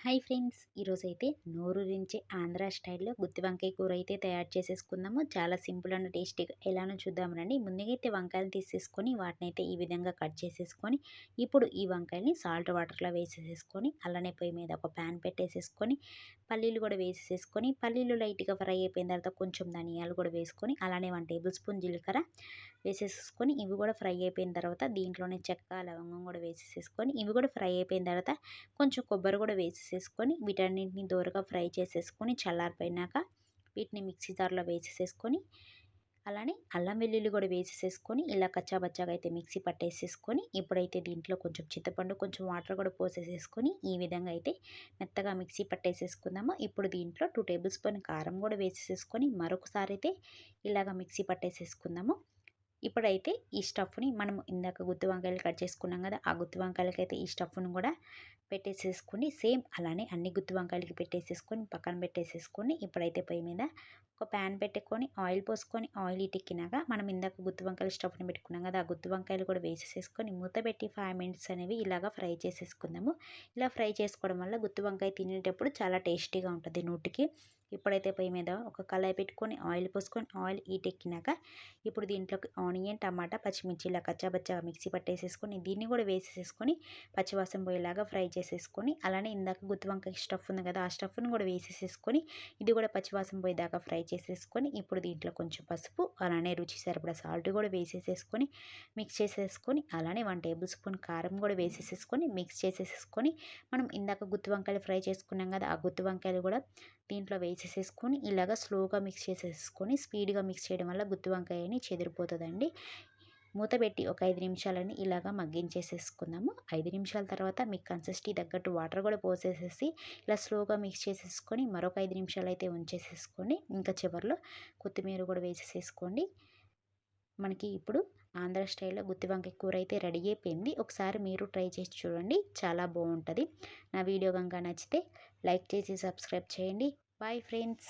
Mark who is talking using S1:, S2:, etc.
S1: Hi friends, ఈరోజైతే నోరూరించే ఆంధ్ర స్టైల్‌లో గుత్తి వంకాయ కూర అయితే తయారు చేసేసుకుందాము. చాలా సింపుల్ అండ్ టేస్టీగా ఎలానో చూద్దాం రండి. ముందుగా అయితే వంకాయలు తీసేసుకొని వాటినైతే ఈ విధంగా కట్ చేసేసుకొని, ఇప్పుడు ఈ వంకాయల్ని సాల్ట్ వాటర్‌లో వేసేసేసుకొని, అలానే పొయ్యి మీద ఒక ప్యాన్ పెట్టేసేసుకొని, పల్లీలు కూడా వేసేసేసుకొని, పల్లీలు లైట్‌గా ఫ్రై అయిపోయిన తర్వాత కొంచెం ధనియాలు కూడా వేసుకొని, అలానే 1 టేబుల్ స్పూన్ జీలకర్ర వేసేసేసుకొని, ఇవి కూడా ఫ్రై అయిపోయిన తర్వాత దీంట్లోనే చెక్క, లవంగం కూడా వేసేసేసుకొని, ఇవి కూడా ఫ్రై అయిపోయిన తర్వాత కొంచెం కొబ్బరి కూడా వేసేసేసుకొని వీటన్నింటిని దోరగా ఫ్రై చేసేసుకొని చల్లారిపోయినాక వీటిని మిక్సీ జార్లో వేసేసేసుకొని, అలానే అల్లం వెల్లుల్లి కూడా వేసేసేసుకొని ఇలా కచ్చాబచ్చాగా అయితే మిక్సీ పట్టేసేసుకొని, ఇప్పుడైతే దీంట్లో కొంచెం చింతపండు, కొంచెం వాటర్ కూడా పోసేసేసుకొని ఈ విధంగా అయితే మెత్తగా మిక్సీ పట్టేసేసుకుందాము. ఇప్పుడు దీంట్లో 2 టేబుల్ స్పూన్ కారం కూడా వేసేసేసుకొని మరొకసారి అయితే ఇలాగ మిక్సీ పట్టేసేసుకుందాము. ఇప్పుడైతే ఈ స్టఫ్‌ని మనం ఇందాక గుత్తి వంకాయలు కట్ చేసుకున్నాం కదా! ఆ గుత్తి వంకాయలకైతే ఈ స్టఫ్‌ని కూడా పెట్టేసేసుకొని, సేమ్ అలానే అన్ని గుత్తి వంకాయలకి పెట్టేసేసుకొని పక్కన పెట్టేసేసుకొని, ఇప్పుడైతే పొయ్యి మీద ఒక ప్యాన్ పెట్టుకొని ఆయిల్ పోసుకొని, ఆయిల్ హీటెక్కినాక మనం ఇందాక గుత్తి వంకాయల స్టఫ్‌ని పెట్టుకున్నాం కదా! ఆ గుత్తి వంకాయలు కూడా వేసేసేసుకొని మూత పెట్టి 5 మినిట్స్ అనేవి ఇలాగా ఫ్రై చేసేసుకుందాము. ఇలా ఫ్రై చేసుకోవడం వల్ల గుత్తి వంకాయ తినేటప్పుడు చాలా టేస్టీగా ఉంటుంది నోటికి. ఇప్పుడైతే పొయ్యి మీద ఒక కళాయి పెట్టుకొని ఆయిల్ పోసుకొని, ఆయిల్ హీటెక్కినాక ఇప్పుడు దీంట్లోకి ఆనియన్, టమాటా, పచ్చిమిర్చి ఇలా కచ్చాబచ్చాగా మిక్సీ పట్టేసేసుకొని దీన్ని కూడా వేసేసేసుకొని పచ్చివాసన పోయేలాగా ఫ్రై చేసేసుకొని, అలానే ఇందాక గుత్తి వంకాయ స్టఫ్ ఉంది కదా! ఆ స్టఫ్‌ని కూడా వేసేసేసుకొని ఇది కూడా పచ్చివాసన పోయేదాకా ఫ్రై చేసేసుకొని, ఇప్పుడు దీంట్లో కొంచెం పసుపు, అలానే రుచికి సరిపడా సాల్ట్ కూడా వేసేసేసుకొని మిక్స్ చేసేసుకొని, అలానే 1 టేబుల్ స్పూన్ కారం కూడా వేసేసేసుకొని మిక్స్ చేసేసేసుకొని, మనం ఇందాక గుత్తి వంకాయలు ఫ్రై చేసుకున్నాం కదా! ఆ గుత్తి వంకాయలు కూడా దీంట్లో వేసేసేసుకొని ఇలాగ స్లోగా మిక్స్ చేసేసుకొని, స్పీడ్‌గా మిక్స్ చేయడం వల్ల గుత్తి వంకాయ అని చెదిరిపోతదండి. మూత పెట్టి ఒక 5 నిమిషాలని ఇలాగా మగ్గించేసేసుకుందాము. 5 నిమిషాల తర్వాత మీకు కన్సిస్టెన్సీ తగ్గట్టు వాటర్ కూడా పోసేసేసి ఇలా స్లోగా మిక్స్ చేసేసుకొని మరొక 5 నిమిషాలైతే ఉంచేసేసుకోండి. ఇంకా చివర్లో కొత్తిమీర కూడా వేసేసేసుకోండి. మనకి ఇప్పుడు ఆంధ్ర స్టైల్‌లో గుత్తి వంకాయ కూర అయితే రెడీ అయిపోయింది. ఒకసారి మీరు ట్రై చేసి చూడండి. చాలా బావుంటది. నా వీడియో గనుక నచ్చితే లైక్ చేసి సబ్స్క్రైబ్ చేయండి. Bye friends.